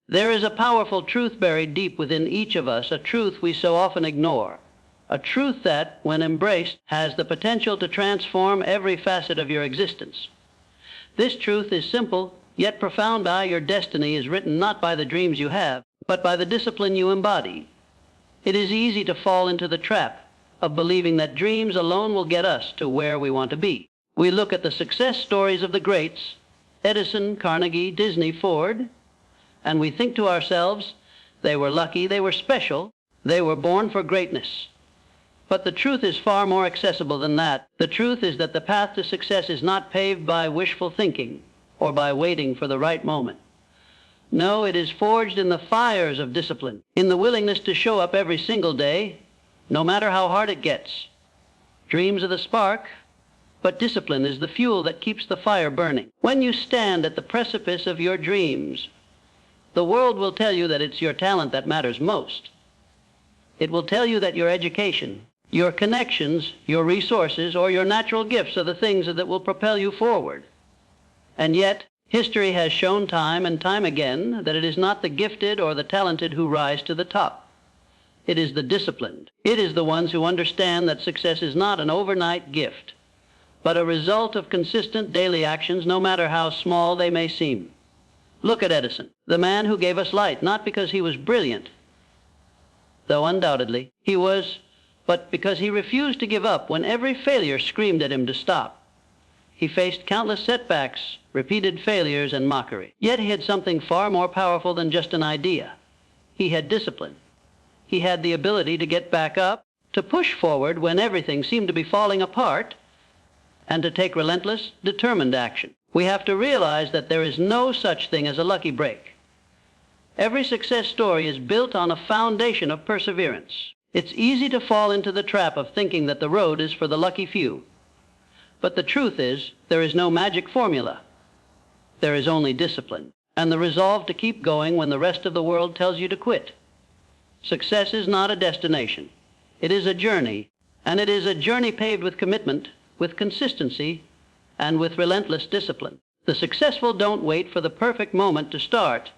There is a powerful truth buried deep within each of us, a truth we so often ignore, a truth that, when embraced, has the potential to transform every facet of your existence. This truth is simple, yet profound. Your destiny is written not by the dreams you have, but by the discipline you embody. It is easy to fall into the trap of believing that dreams alone will get us to where we want to be. We look at the success stories of the greats, Edison, Carnegie, Disney, Ford, and we think to ourselves, they were lucky, they were special, they were born for greatness. But the truth is far more accessible than that. The truth is that the path to success is not paved by wishful thinking or by waiting for the right moment. No, it is forged in the fires of discipline, in the willingness to show up every single day, no matter how hard it gets. Dreams are the spark, but discipline is the fuel that keeps the fire burning. When you stand at the precipice of your dreams, the world will tell you that it's your talent that matters most. It will tell you that your education, your connections, your resources, or your natural gifts are the things that will propel you forward. And yet, history has shown time and time again that it is not the gifted or the talented who rise to the top. It is the disciplined. It is the ones who understand that success is not an overnight gift, but a result of consistent daily actions, no matter how small they may seem. Look at Edison, the man who gave us light, not because he was brilliant, though undoubtedly he was, but because he refused to give up when every failure screamed at him to stop. He faced countless setbacks, repeated failures, and mockery. Yet he had something far more powerful than just an idea. He had discipline. He had the ability to get back up, to push forward when everything seemed to be falling apart, and to take relentless, determined action. We have to realize that there is no such thing as a lucky break. Every success story is built on a foundation of perseverance. It's easy to fall into the trap of thinking that the road is for the lucky few. But the truth is, there is no magic formula. There is only discipline, and the resolve to keep going when the rest of the world tells you to quit. Success is not a destination. It is a journey, and it is a journey paved with commitment, with consistency, and with relentless discipline. The successful don't wait for the perfect moment to start.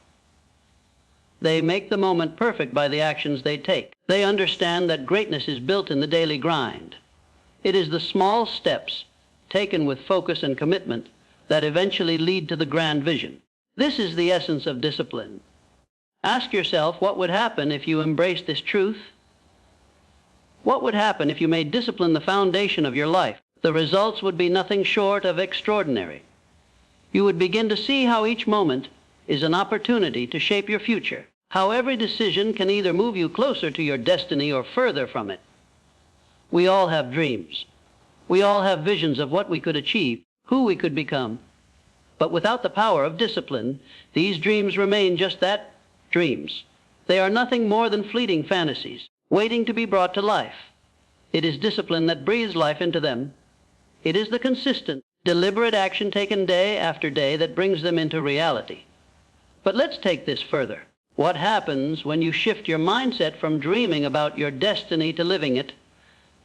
They make the moment perfect by the actions they take. They understand that greatness is built in the daily grind. It is the small steps, taken with focus and commitment, that eventually lead to the grand vision. This is the essence of discipline. Ask yourself, what would happen if you embraced this truth? What would happen if you made discipline the foundation of your life? The results would be nothing short of extraordinary. You would begin to see how each moment is an opportunity to shape your future, how every decision can either move you closer to your destiny or further from it. We all have dreams. We all have visions of what we could achieve, who we could become. But without the power of discipline, these dreams remain just that, dreams. They are nothing more than fleeting fantasies, waiting to be brought to life. It is discipline that breathes life into them. It is the consistent, deliberate action taken day after day that brings them into reality. But let's take this further. What happens when you shift your mindset from dreaming about your destiny to living it,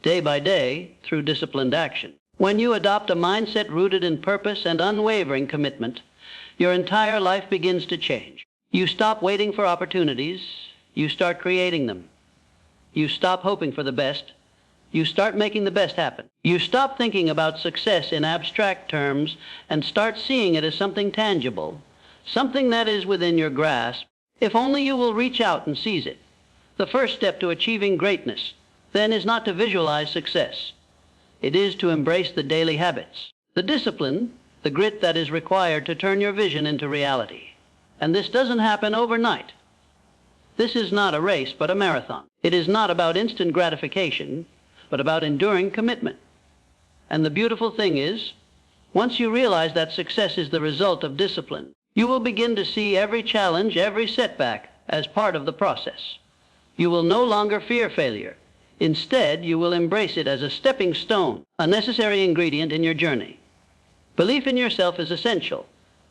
day by day, through disciplined action? When you adopt a mindset rooted in purpose and unwavering commitment, your entire life begins to change. You stop waiting for opportunities. You start creating them. You stop hoping for the best. You start making the best happen. You stop thinking about success in abstract terms and start seeing it as something tangible, something that is within your grasp, if only you will reach out and seize it. The first step to achieving greatness, then, is not to visualize success. It is to embrace the daily habits, the discipline, the grit that is required to turn your vision into reality. And this doesn't happen overnight. This is not a race, but a marathon. It is not about instant gratification, but about enduring commitment. And the beautiful thing is, once you realize that success is the result of discipline, you will begin to see every challenge, every setback, as part of the process. You will no longer fear failure. Instead, you will embrace it as a stepping stone, a necessary ingredient in your journey. Belief in yourself is essential,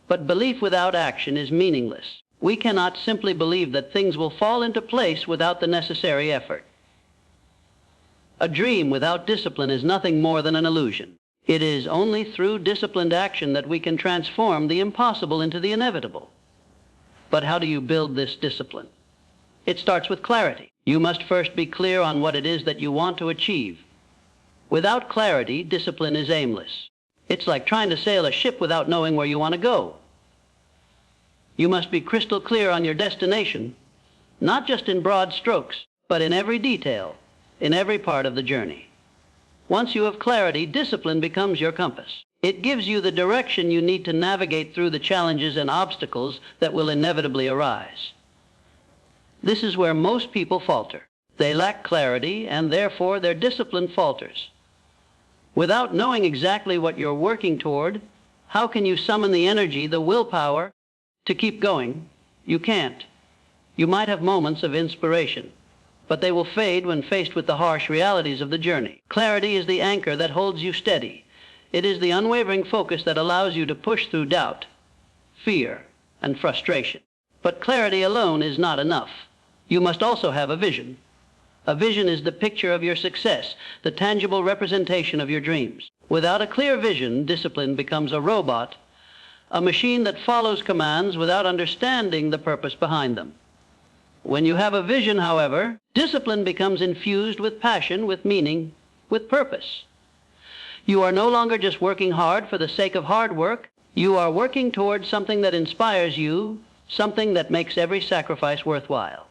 but belief without action is meaningless. We cannot simply believe that things will fall into place without the necessary effort. A dream without discipline is nothing more than an illusion. It is only through disciplined action that we can transform the impossible into the inevitable. But how do you build this discipline? It starts with clarity. You must first be clear on what it is that you want to achieve. Without clarity, discipline is aimless. It's like trying to sail a ship without knowing where you want to go. You must be crystal clear on your destination, not just in broad strokes, but in every detail, in every part of the journey. Once you have clarity, discipline becomes your compass. It gives you the direction you need to navigate through the challenges and obstacles that will inevitably arise. This is where most people falter. They lack clarity, and therefore their discipline falters. Without knowing exactly what you're working toward, how can you summon the energy, the willpower, to keep going? You can't. You might have moments of inspiration, but they will fade when faced with the harsh realities of the journey. Clarity is the anchor that holds you steady. It is the unwavering focus that allows you to push through doubt, fear, and frustration. But clarity alone is not enough. You must also have a vision. A vision is the picture of your success, the tangible representation of your dreams. Without a clear vision, discipline becomes a robot, a machine that follows commands without understanding the purpose behind them. When you have a vision, however, discipline becomes infused with passion, with meaning, with purpose. You are no longer just working hard for the sake of hard work. You are working towards something that inspires you, something that makes every sacrifice worthwhile.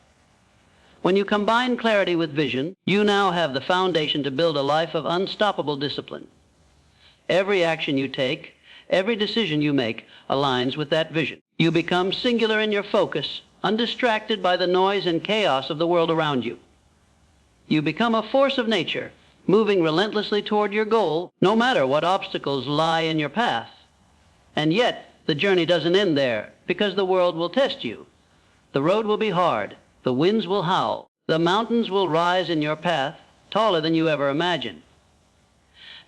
When you combine clarity with vision, you now have the foundation to build a life of unstoppable discipline. Every action you take, every decision you make aligns with that vision. You become singular in your focus, undistracted by the noise and chaos of the world around you. You become a force of nature, moving relentlessly toward your goal, no matter what obstacles lie in your path. And yet, the journey doesn't end there, because the world will test you. The road will be hard. The winds will howl. The mountains will rise in your path, taller than you ever imagined.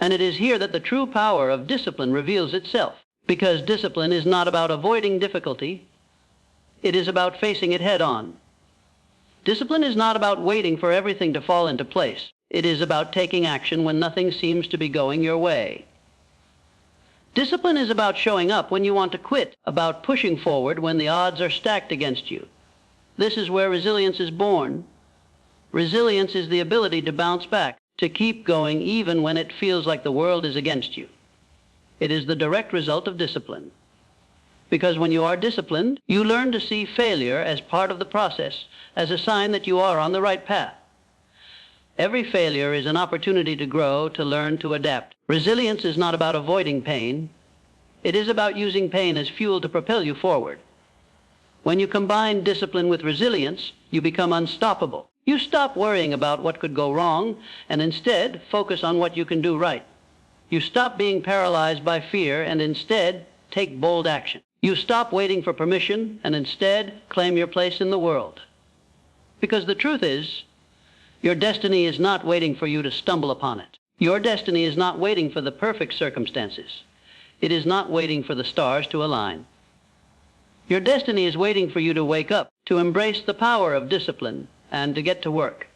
And it is here that the true power of discipline reveals itself, because discipline is not about avoiding difficulty. It is about facing it head on. Discipline is not about waiting for everything to fall into place. It is about taking action when nothing seems to be going your way. Discipline is about showing up when you want to quit, about pushing forward when the odds are stacked against you. This is where resilience is born. Resilience is the ability to bounce back, to keep going even when it feels like the world is against you. It is the direct result of discipline. Because when you are disciplined, you learn to see failure as part of the process, as a sign that you are on the right path. Every failure is an opportunity to grow, to learn, to adapt. Resilience is not about avoiding pain. It is about using pain as fuel to propel you forward. When you combine discipline with resilience, you become unstoppable. You stop worrying about what could go wrong and instead focus on what you can do right. You stop being paralyzed by fear and instead take bold action. You stop waiting for permission and instead claim your place in the world. Because the truth is, your destiny is not waiting for you to stumble upon it. Your destiny is not waiting for the perfect circumstances. It is not waiting for the stars to align. Your destiny is waiting for you to wake up, to embrace the power of discipline, and to get to work.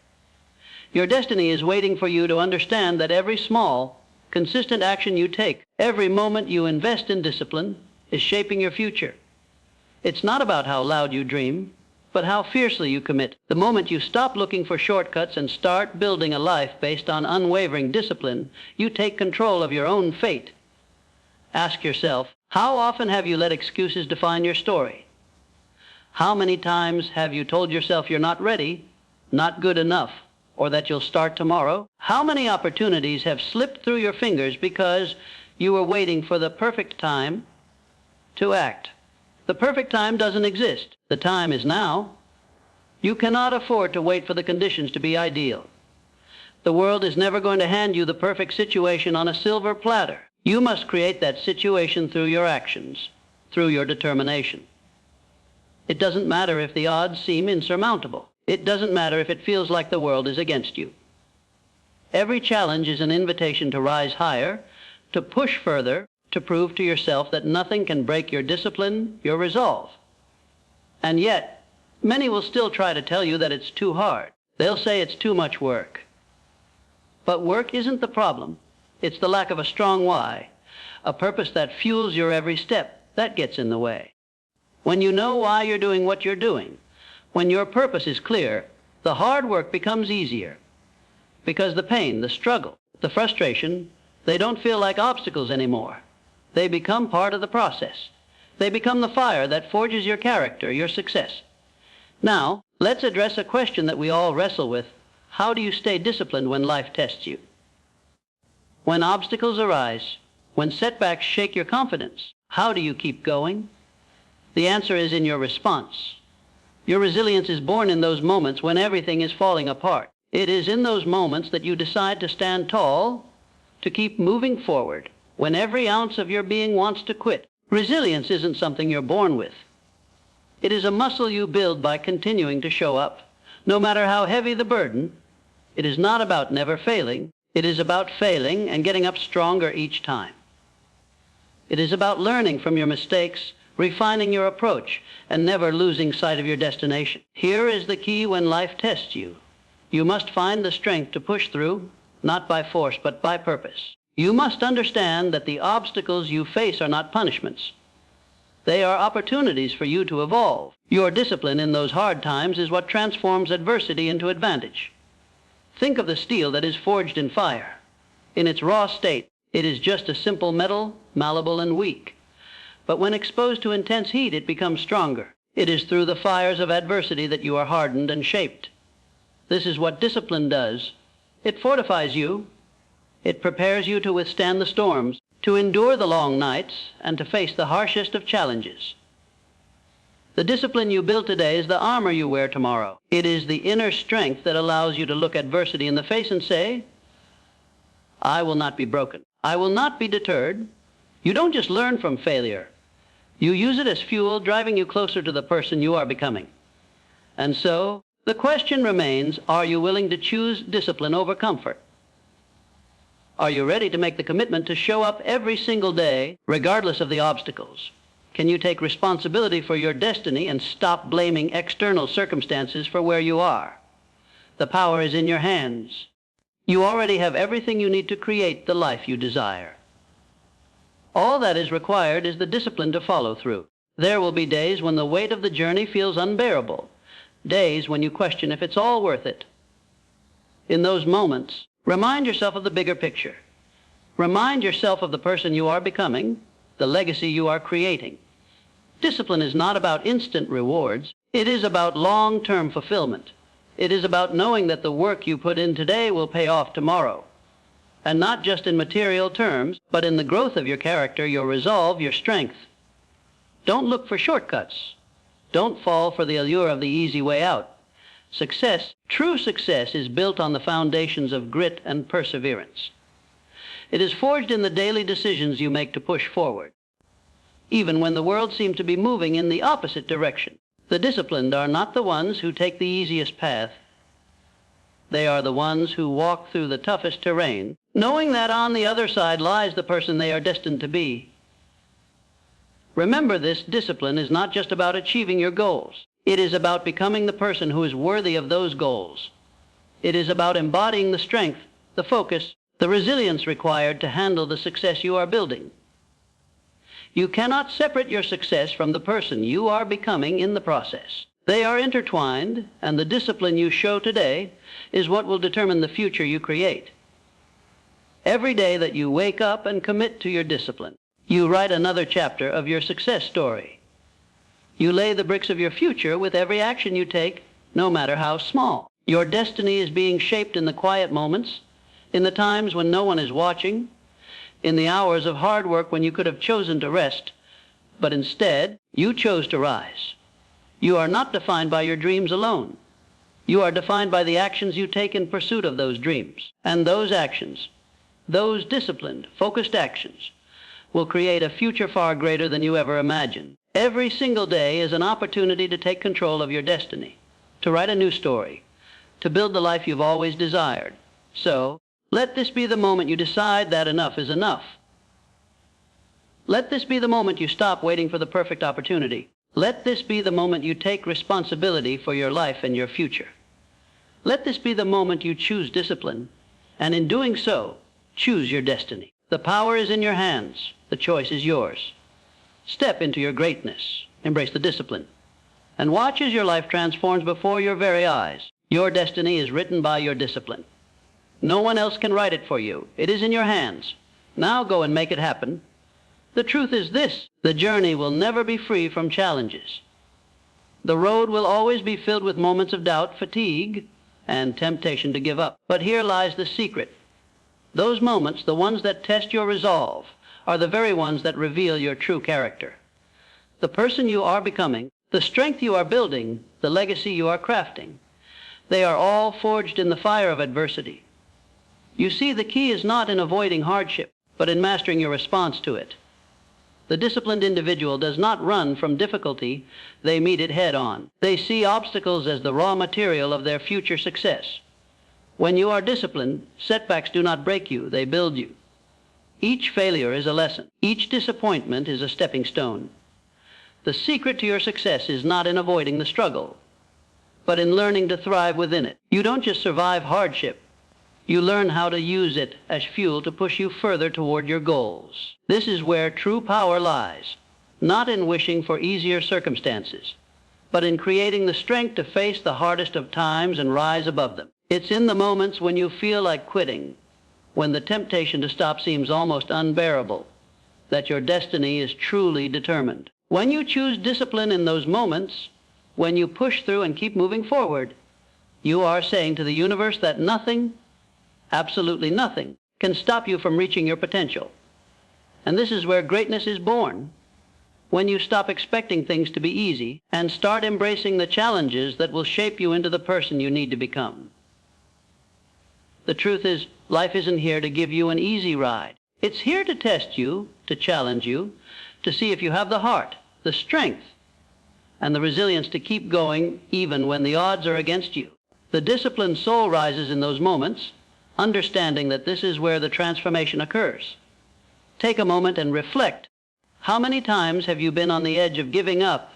Your destiny is waiting for you to understand that every small, consistent action you take, every moment you invest in discipline, is shaping your future. It's not about how loud you dream, but how fiercely you commit. The moment you stop looking for shortcuts and start building a life based on unwavering discipline, you take control of your own fate. Ask yourself, how often have you let excuses define your story? How many times have you told yourself you're not ready, not good enough, or that you'll start tomorrow? How many opportunities have slipped through your fingers because you were waiting for the perfect time to act? The perfect time doesn't exist. The time is now. You cannot afford to wait for the conditions to be ideal. The world is never going to hand you the perfect situation on a silver platter. You must create that situation through your actions, through your determination. It doesn't matter if the odds seem insurmountable. It doesn't matter if it feels like the world is against you. Every challenge is an invitation to rise higher, to push further, to prove to yourself that nothing can break your discipline, your resolve. And yet, many will still try to tell you that it's too hard. They'll say it's too much work. But work isn't the problem. It's the lack of a strong why, a purpose that fuels your every step. That gets in the way. When you know why you're doing what you're doing, when your purpose is clear, the hard work becomes easier. Because the pain, the struggle, the frustration, they don't feel like obstacles anymore. They become part of the process. They become the fire that forges your character, your success. Now, let's address a question that we all wrestle with. How do you stay disciplined when life tests you? When obstacles arise, when setbacks shake your confidence, how do you keep going? The answer is in your response. Your resilience is born in those moments when everything is falling apart. It is in those moments that you decide to stand tall, to keep moving forward, when every ounce of your being wants to quit. Resilience isn't something you're born with. It is a muscle you build by continuing to show up, no matter how heavy the burden. It is not about never failing. It is about failing and getting up stronger each time. It is about learning from your mistakes, refining your approach, and never losing sight of your destination. Here is the key when life tests you. You must find the strength to push through, not by force, but by purpose. You must understand that the obstacles you face are not punishments. They are opportunities for you to evolve. Your discipline in those hard times is what transforms adversity into advantage. Think of the steel that is forged in fire. In its raw state, it is just a simple metal, malleable and weak. But when exposed to intense heat, it becomes stronger. It is through the fires of adversity that you are hardened and shaped. This is what discipline does. It fortifies you. It prepares you to withstand the storms, to endure the long nights, and to face the harshest of challenges. The discipline you build today is the armor you wear tomorrow. It is the inner strength that allows you to look adversity in the face and say, I will not be broken. I will not be deterred. You don't just learn from failure. You use it as fuel, driving you closer to the person you are becoming. And so, the question remains, are you willing to choose discipline over comfort? Are you ready to make the commitment to show up every single day, regardless of the obstacles? Can you take responsibility for your destiny and stop blaming external circumstances for where you are? The power is in your hands. You already have everything you need to create the life you desire. All that is required is the discipline to follow through. There will be days when the weight of the journey feels unbearable, days when you question if it's all worth it. In those moments, remind yourself of the bigger picture. Remind yourself of the person you are becoming, the legacy you are creating. Discipline is not about instant rewards. It is about long-term fulfillment. It is about knowing that the work you put in today will pay off tomorrow. And not just in material terms, but in the growth of your character, your resolve, your strength. Don't look for shortcuts. Don't fall for the allure of the easy way out. Success, true success, is built on the foundations of grit and perseverance. It is forged in the daily decisions you make to push forward, even when the world seems to be moving in the opposite direction. The disciplined are not the ones who take the easiest path. They are the ones who walk through the toughest terrain, knowing that on the other side lies the person they are destined to be. Remember, this discipline is not just about achieving your goals. It is about becoming the person who is worthy of those goals. It is about embodying the strength, the focus, the resilience required to handle the success you are building. You cannot separate your success from the person you are becoming in the process. They are intertwined, and the discipline you show today is what will determine the future you create. Every day that you wake up and commit to your discipline, you write another chapter of your success story. You lay the bricks of your future with every action you take, no matter how small. Your destiny is being shaped in the quiet moments, in the times when no one is watching, in the hours of hard work when you could have chosen to rest, but instead, you chose to rise. You are not defined by your dreams alone. You are defined by the actions you take in pursuit of those dreams. And those actions, those disciplined, focused actions, will create a future far greater than you ever imagined. Every single day is an opportunity to take control of your destiny, to write a new story, to build the life you've always desired. So, let this be the moment you decide that enough is enough. Let this be the moment you stop waiting for the perfect opportunity. Let this be the moment you take responsibility for your life and your future. Let this be the moment you choose discipline, and in doing so, choose your destiny. The power is in your hands. The choice is yours. Step into your greatness. Embrace the discipline. And watch as your life transforms before your very eyes. Your destiny is written by your discipline. No one else can write it for you. It is in your hands. Now go and make it happen. The truth is this: the journey will never be free from challenges. The road will always be filled with moments of doubt, fatigue, and temptation to give up. But here lies the secret. Those moments, the ones that test your resolve, are the very ones that reveal your true character. The person you are becoming, the strength you are building, the legacy you are crafting, they are all forged in the fire of adversity. You see, the key is not in avoiding hardship, but in mastering your response to it. The disciplined individual does not run from difficulty, they meet it head on. They see obstacles as the raw material of their future success. When you are disciplined, setbacks do not break you, they build you. Each failure is a lesson. Each disappointment is a stepping stone. The secret to your success is not in avoiding the struggle, but in learning to thrive within it. You don't just survive hardship. You learn how to use it as fuel to push you further toward your goals. This is where true power lies, not in wishing for easier circumstances, but in creating the strength to face the hardest of times and rise above them. It's in the moments when you feel like quitting, when the temptation to stop seems almost unbearable, that your destiny is truly determined. When you choose discipline in those moments, when you push through and keep moving forward, you are saying to the universe that nothing, absolutely nothing, can stop you from reaching your potential. And this is where greatness is born, when you stop expecting things to be easy and start embracing the challenges that will shape you into the person you need to become. The truth is, life isn't here to give you an easy ride. It's here to test you, to challenge you, to see if you have the heart, the strength, and the resilience to keep going even when the odds are against you. The disciplined soul rises in those moments, understanding that this is where the transformation occurs. Take a moment and reflect. How many times have you been on the edge of giving up,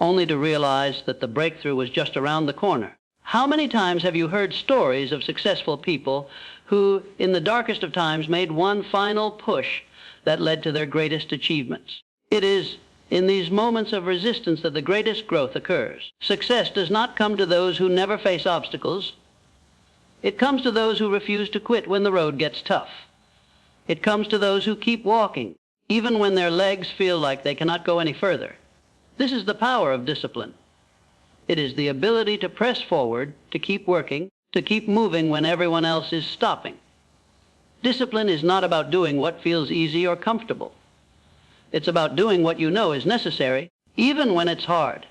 only to realize that the breakthrough was just around the corner? How many times have you heard stories of successful people who, in the darkest of times, made one final push that led to their greatest achievements? It is in these moments of resistance that the greatest growth occurs. Success does not come to those who never face obstacles. It comes to those who refuse to quit when the road gets tough. It comes to those who keep walking, even when their legs feel like they cannot go any further. This is the power of discipline. It is the ability to press forward, to keep working, to keep moving when everyone else is stopping. Discipline is not about doing what feels easy or comfortable. It's about doing what you know is necessary, even when it's hard.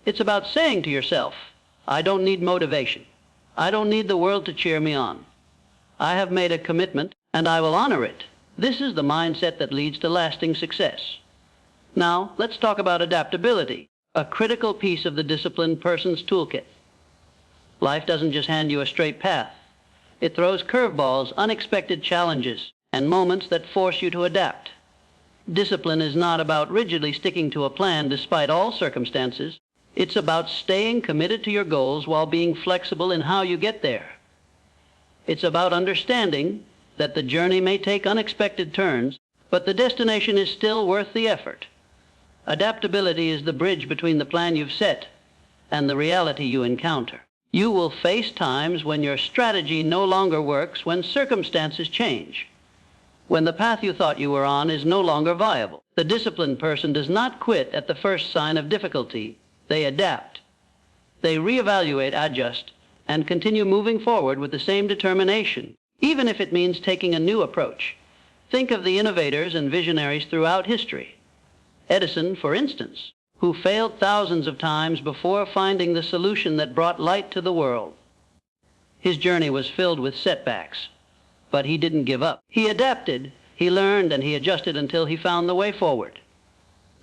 It's about saying to yourself, I don't need motivation. I don't need the world to cheer me on. I have made a commitment, and I will honor it. This is the mindset that leads to lasting success. Now, let's talk about adaptability, a critical piece of the disciplined person's toolkit. Life doesn't just hand you a straight path. It throws curveballs, unexpected challenges, and moments that force you to adapt. Discipline is not about rigidly sticking to a plan despite all circumstances. It's about staying committed to your goals while being flexible in how you get there. It's about understanding that the journey may take unexpected turns, but the destination is still worth the effort. Adaptability is the bridge between the plan you've set and the reality you encounter. You will face times when your strategy no longer works, when circumstances change, when the path you thought you were on is no longer viable. The disciplined person does not quit at the first sign of difficulty. They adapt. They reevaluate, adjust, and continue moving forward with the same determination, even if it means taking a new approach. Think of the innovators and visionaries throughout history. Edison, for instance, who failed thousands of times before finding the solution that brought light to the world. His journey was filled with setbacks, but he didn't give up. He adapted, he learned, and he adjusted until he found the way forward.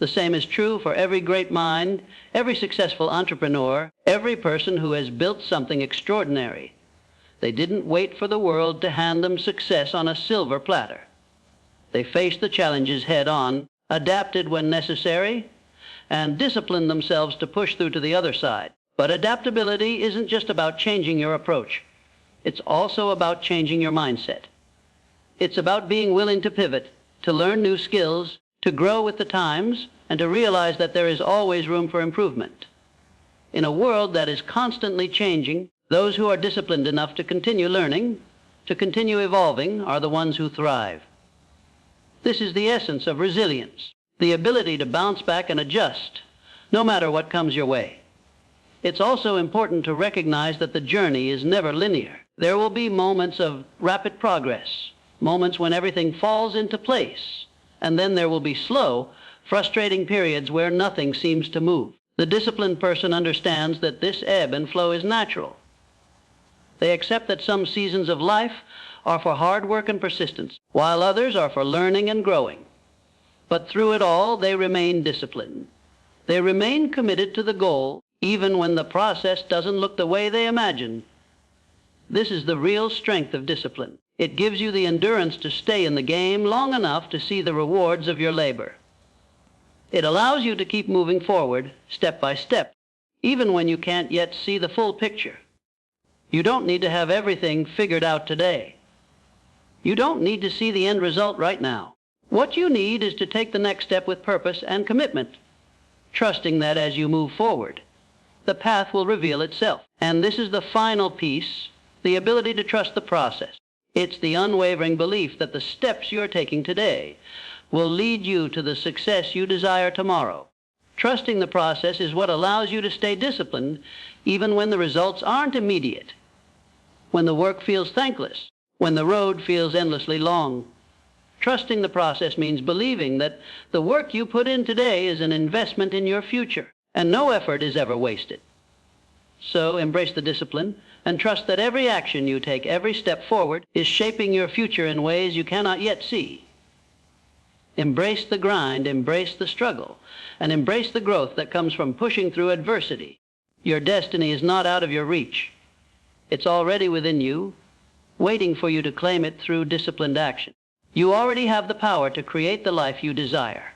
The same is true for every great mind, every successful entrepreneur, every person who has built something extraordinary. They didn't wait for the world to hand them success on a silver platter. They faced the challenges head on, adapted when necessary, and disciplined themselves to push through to the other side. But adaptability isn't just about changing your approach. It's also about changing your mindset. It's about being willing to pivot, to learn new skills, to grow with the times, and to realize that there is always room for improvement. In a world that is constantly changing, those who are disciplined enough to continue learning, to continue evolving, are the ones who thrive. This is the essence of resilience, the ability to bounce back and adjust, no matter what comes your way. It's also important to recognize that the journey is never linear. There will be moments of rapid progress, moments when everything falls into place, and then there will be slow, frustrating periods where nothing seems to move. The disciplined person understands that this ebb and flow is natural. They accept that some seasons of life are for hard work and persistence, while others are for learning and growing. But through it all, they remain disciplined. They remain committed to the goal, even when the process doesn't look the way they imagined. This is the real strength of discipline. It gives you the endurance to stay in the game long enough to see the rewards of your labor. It allows you to keep moving forward, step by step, even when you can't yet see the full picture. You don't need to have everything figured out today. You don't need to see the end result right now. What you need is to take the next step with purpose and commitment, trusting that as you move forward, the path will reveal itself. And this is the final piece, the ability to trust the process. It's the unwavering belief that the steps you're taking today will lead you to the success you desire tomorrow. Trusting the process is what allows you to stay disciplined even when the results aren't immediate, when the work feels thankless, when the road feels endlessly long. Trusting the process means believing that the work you put in today is an investment in your future, and no effort is ever wasted. So embrace the discipline and trust that every action you take, every step forward, is shaping your future in ways you cannot yet see. Embrace the grind, embrace the struggle, and embrace the growth that comes from pushing through adversity. Your destiny is not out of your reach. It's already within you, waiting for you to claim it through disciplined action. You already have the power to create the life you desire.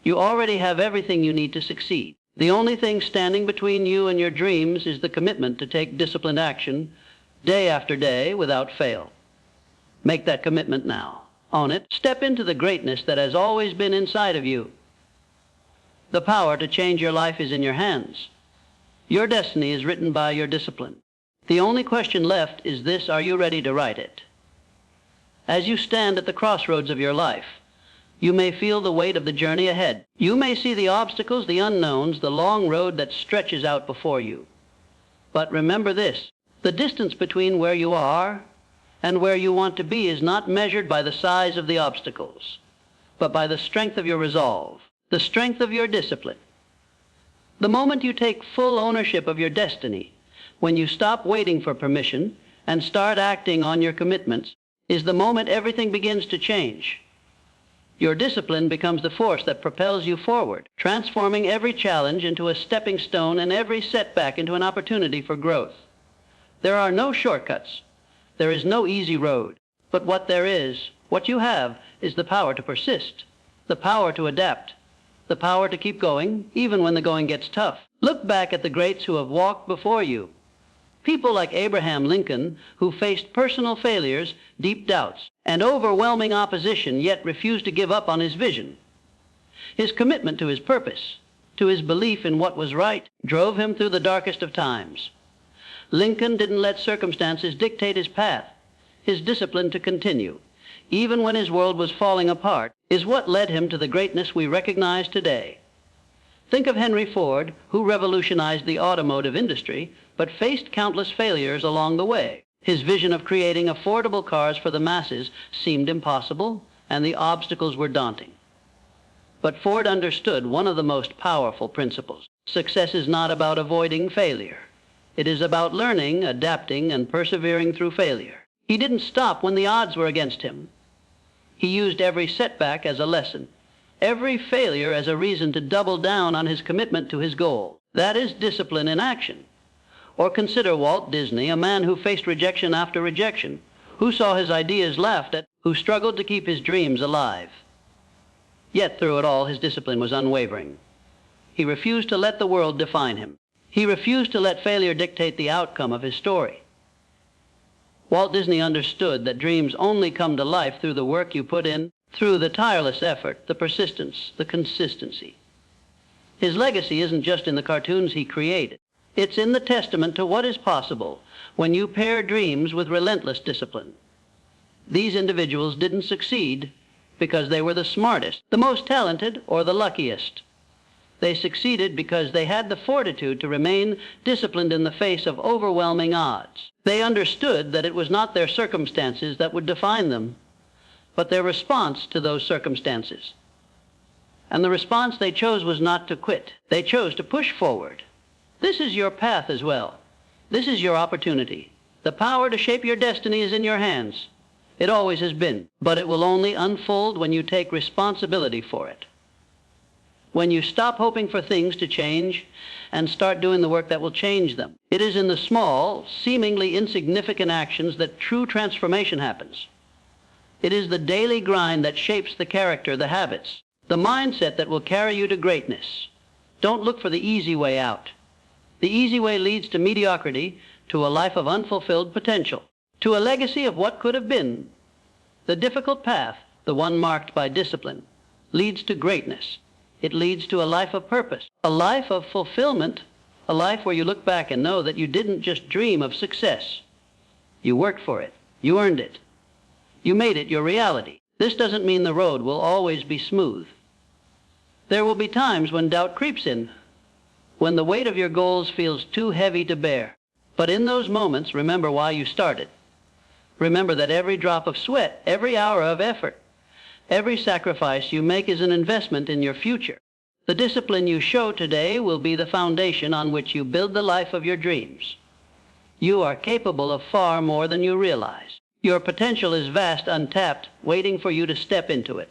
You already have everything you need to succeed. The only thing standing between you and your dreams is the commitment to take disciplined action day after day without fail. Make that commitment now. Own it. Step into the greatness that has always been inside of you. The power to change your life is in your hands. Your destiny is written by your discipline. The only question left is this: are you ready to write it? As you stand at the crossroads of your life, you may feel the weight of the journey ahead. You may see the obstacles, the unknowns, the long road that stretches out before you. But remember this: the distance between where you are and where you want to be is not measured by the size of the obstacles, but by the strength of your resolve, the strength of your discipline. The moment you take full ownership of your destiny, when you stop waiting for permission and start acting on your commitments, is the moment everything begins to change. Your discipline becomes the force that propels you forward, transforming every challenge into a stepping stone and every setback into an opportunity for growth. There are no shortcuts. There is no easy road. But what there is, what you have, is the power to persist, the power to adapt, the power to keep going even when the going gets tough. Look back at the greats who have walked before you. People like Abraham Lincoln, who faced personal failures, deep doubts, and overwhelming opposition, yet refused to give up on his vision. His commitment to his purpose, to his belief in what was right, drove him through the darkest of times. Lincoln didn't let circumstances dictate his path. His discipline to continue, even when his world was falling apart, is what led him to the greatness we recognize today. Think of Henry Ford, who revolutionized the automotive industry, but faced countless failures along the way. His vision of creating affordable cars for the masses seemed impossible, and the obstacles were daunting. But Ford understood one of the most powerful principles. Success is not about avoiding failure. It is about learning, adapting, and persevering through failure. He didn't stop when the odds were against him. He used every setback as a lesson, every failure as a reason to double down on his commitment to his goal. That is discipline in action. Or consider Walt Disney, a man who faced rejection after rejection, who saw his ideas laughed at, who struggled to keep his dreams alive. Yet through it all, his discipline was unwavering. He refused to let the world define him. He refused to let failure dictate the outcome of his story. Walt Disney understood that dreams only come to life through the work you put in through the tireless effort, the persistence, the consistency. His legacy isn't just in the cartoons he created. It's in the testament to what is possible when you pair dreams with relentless discipline. These individuals didn't succeed because they were the smartest, the most talented, or the luckiest. They succeeded because they had the fortitude to remain disciplined in the face of overwhelming odds. They understood that it was not their circumstances that would define them, but their response to those circumstances. And the response they chose was not to quit. They chose to push forward. This is your path as well. This is your opportunity. The power to shape your destiny is in your hands. It always has been, but it will only unfold when you take responsibility for it. When you stop hoping for things to change and start doing the work that will change them. It is in the small, seemingly insignificant actions that true transformation happens. It is the daily grind that shapes the character, the habits, the mindset that will carry you to greatness. Don't look for the easy way out. The easy way leads to mediocrity, to a life of unfulfilled potential, to a legacy of what could have been. The difficult path, the one marked by discipline, leads to greatness. It leads to a life of purpose, a life of fulfillment, a life where you look back and know that you didn't just dream of success. You worked for it. You earned it. You made it your reality. This doesn't mean the road will always be smooth. There will be times when doubt creeps in, when the weight of your goals feels too heavy to bear. But in those moments, remember why you started. Remember that every drop of sweat, every hour of effort, every sacrifice you make is an investment in your future. The discipline you show today will be the foundation on which you build the life of your dreams. You are capable of far more than you realize. Your potential is vast, untapped, waiting for you to step into it.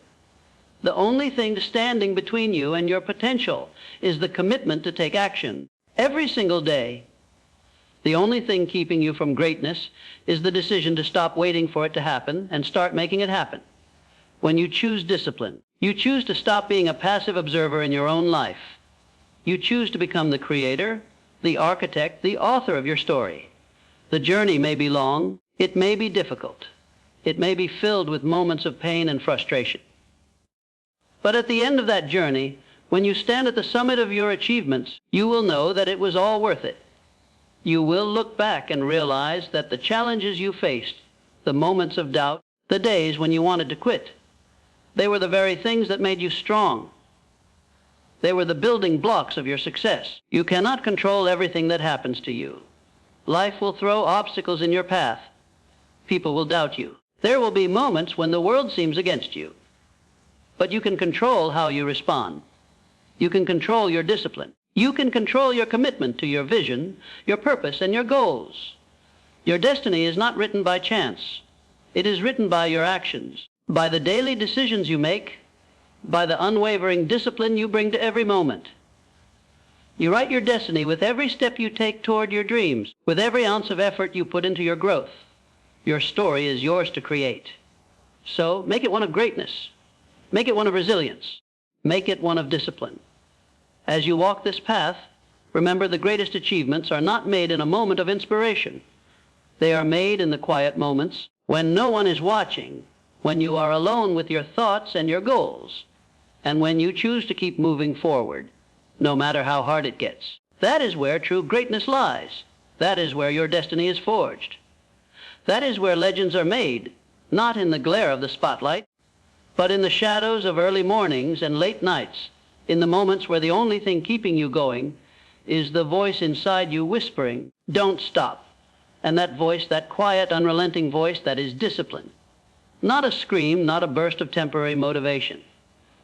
The only thing standing between you and your potential is the commitment to take action every single day. The only thing keeping you from greatness is the decision to stop waiting for it to happen and start making it happen. When you choose discipline, you choose to stop being a passive observer in your own life. You choose to become the creator, the architect, the author of your story. The journey may be long, it may be difficult, it may be filled with moments of pain and frustration. But at the end of that journey, when you stand at the summit of your achievements, you will know that it was all worth it. You will look back and realize that the challenges you faced, the moments of doubt, the days when you wanted to quit, they were the very things that made you strong. They were the building blocks of your success. You cannot control everything that happens to you. Life will throw obstacles in your path. People will doubt you. There will be moments when the world seems against you. But you can control how you respond. You can control your discipline. You can control your commitment to your vision, your purpose, and your goals. Your destiny is not written by chance. It is written by your actions, by the daily decisions you make, by the unwavering discipline you bring to every moment. You write your destiny with every step you take toward your dreams, with every ounce of effort you put into your growth. Your story is yours to create. So make it one of greatness. Make it one of resilience. Make it one of discipline. As you walk this path, remember the greatest achievements are not made in a moment of inspiration. They are made in the quiet moments when no one is watching, when you are alone with your thoughts and your goals, and when you choose to keep moving forward, no matter how hard it gets. That is where true greatness lies. That is where your destiny is forged. That is where legends are made, not in the glare of the spotlight, but in the shadows of early mornings and late nights, in the moments where the only thing keeping you going is the voice inside you whispering, "Don't stop." And that voice, that quiet, unrelenting voice, that is discipline. Not a scream, not a burst of temporary motivation,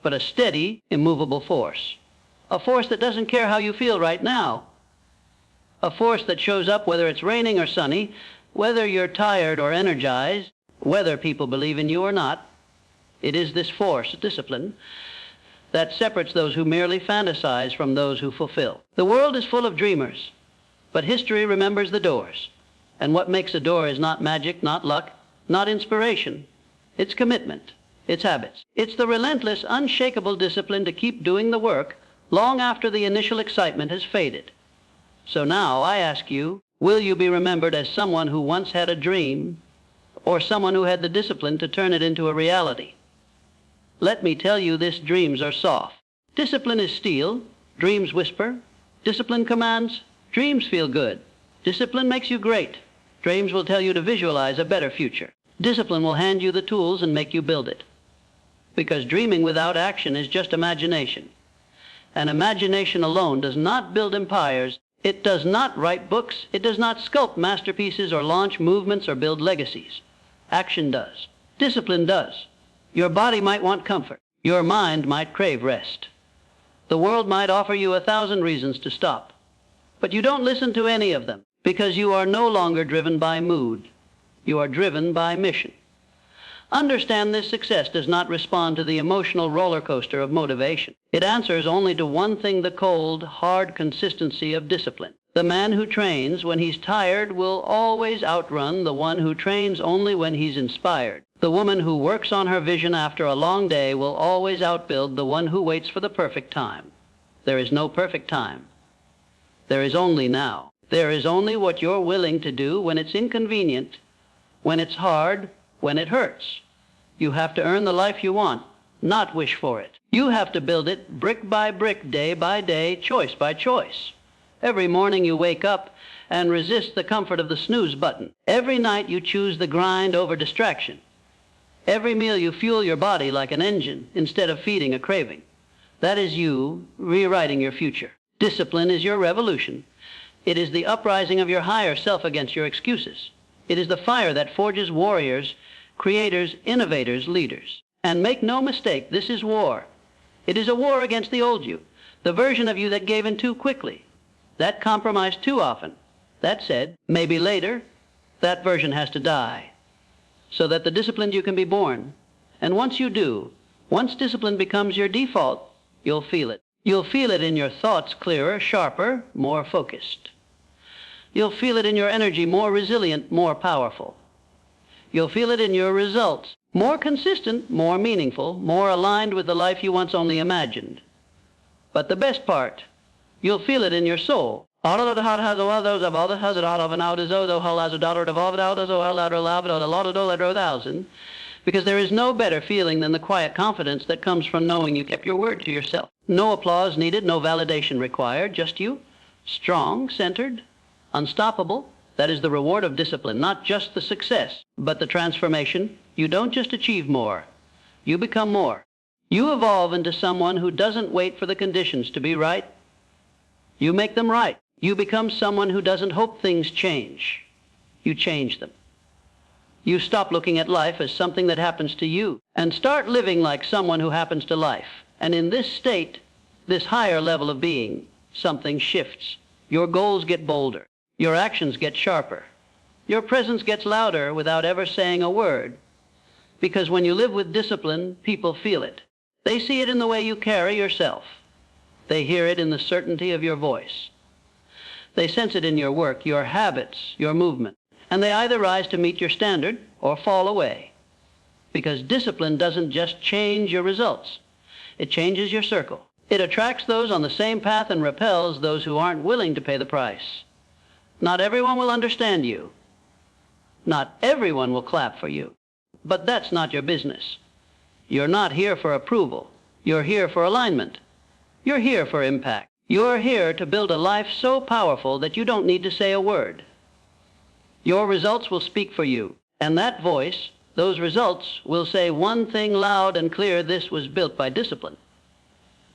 but a steady, immovable force. A force that doesn't care how you feel right now. A force that shows up whether it's raining or sunny, whether you're tired or energized, whether people believe in you or not. It is this force, discipline, that separates those who merely fantasize from those who fulfill. The world is full of dreamers, but history remembers the doers. And what makes a door is not magic, not luck, not inspiration. It's commitment. It's habits. It's the relentless, unshakable discipline to keep doing the work long after the initial excitement has faded. So now I ask you, will you be remembered as someone who once had a dream, or someone who had the discipline to turn it into a reality? Let me tell you this, dreams are soft. Discipline is steel, dreams whisper. Discipline commands, dreams feel good. Discipline makes you great. Dreams will tell you to visualize a better future. Discipline will hand you the tools and make you build it. Because dreaming without action is just imagination. And imagination alone does not build empires. It does not write books. It does not sculpt masterpieces or launch movements or build legacies. Action does. Discipline does. Your body might want comfort. Your mind might crave rest. The world might offer you 1,000 reasons to stop. But you don't listen to any of them because you are no longer driven by mood. You are driven by mission. Understand this: success does not respond to the emotional roller coaster of motivation. It answers only to one thing: the cold, hard consistency of discipline. The man who trains when he's tired will always outrun the one who trains only when he's inspired. The woman who works on her vision after a long day will always outbuild the one who waits for the perfect time. There is no perfect time. There is only now. There is only what you're willing to do when it's inconvenient, when it's hard, when it hurts. You have to earn the life you want, not wish for it. You have to build it brick by brick, day by day, choice by choice. Every morning you wake up and resist the comfort of the snooze button. Every night you choose the grind over distraction. Every meal you fuel your body like an engine instead of feeding a craving. That is you rewriting your future. Discipline is your revolution. It is the uprising of your higher self against your excuses. It is the fire that forges warriors, creators, innovators, leaders. And make no mistake, this is war. It is a war against the old you, the version of you that gave in too quickly, that compromised too often, that said, maybe later. That version has to die, so that the disciplined you can be born. And once you do, once discipline becomes your default, you'll feel it. You'll feel it in your thoughts, clearer, sharper, more focused. You'll feel it in your energy, more resilient, more powerful. You'll feel it in your results, more consistent, more meaningful, more aligned with the life you once only imagined. But the best part, you'll feel it in your soul. Because there is no better feeling than the quiet confidence that comes from knowing you kept your word to yourself. No applause needed, no validation required, just you, strong, centered, unstoppable. That is the reward of discipline, not just the success, but the transformation. You don't just achieve more, you become more. You evolve into someone who doesn't wait for the conditions to be right. You make them right. You become someone who doesn't hope things change. You change them. You stop looking at life as something that happens to you and start living like someone who happens to life. And in this state, this higher level of being, something shifts. Your goals get bolder. Your actions get sharper. Your presence gets louder without ever saying a word. Because when you live with discipline, people feel it. They see it in the way you carry yourself. They hear it in the certainty of your voice. They sense it in your work, your habits, your movement. And they either rise to meet your standard or fall away. Because discipline doesn't just change your results. It changes your circle. It attracts those on the same path and repels those who aren't willing to pay the price. Not everyone will understand you. Not everyone will clap for you. But that's not your business. You're not here for approval. You're here for alignment. You're here for impact. You're here to build a life so powerful that you don't need to say a word. Your results will speak for you. And that voice, those results, will say one thing loud and clear: this was built by discipline.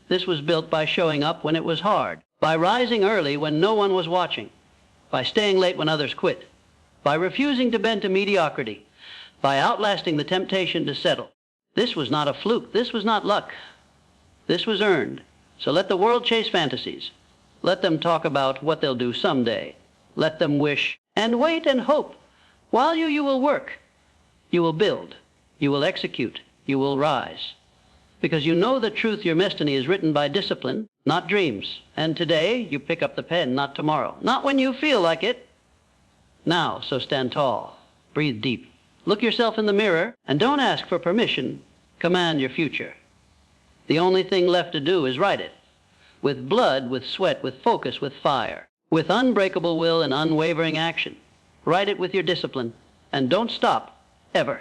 This was built by showing up when it was hard, by rising early when no one was watching, by staying late when others quit, by refusing to bend to mediocrity, by outlasting the temptation to settle. This was not a fluke. This was not luck. This was earned. So let the world chase fantasies. Let them talk about what they'll do someday. Let them wish and wait and hope. While you will work. You will build. You will execute. You will rise. Because you know the truth your destiny is written by discipline, not dreams. And today you pick up the pen, not tomorrow. Not when you feel like it. Now, so stand tall. Breathe deep. Look yourself in the mirror and don't ask for permission. Command your future. The only thing left to do is write it. With blood, with sweat, with focus, with fire. With unbreakable will and unwavering action. Write it with your discipline. And don't stop, ever.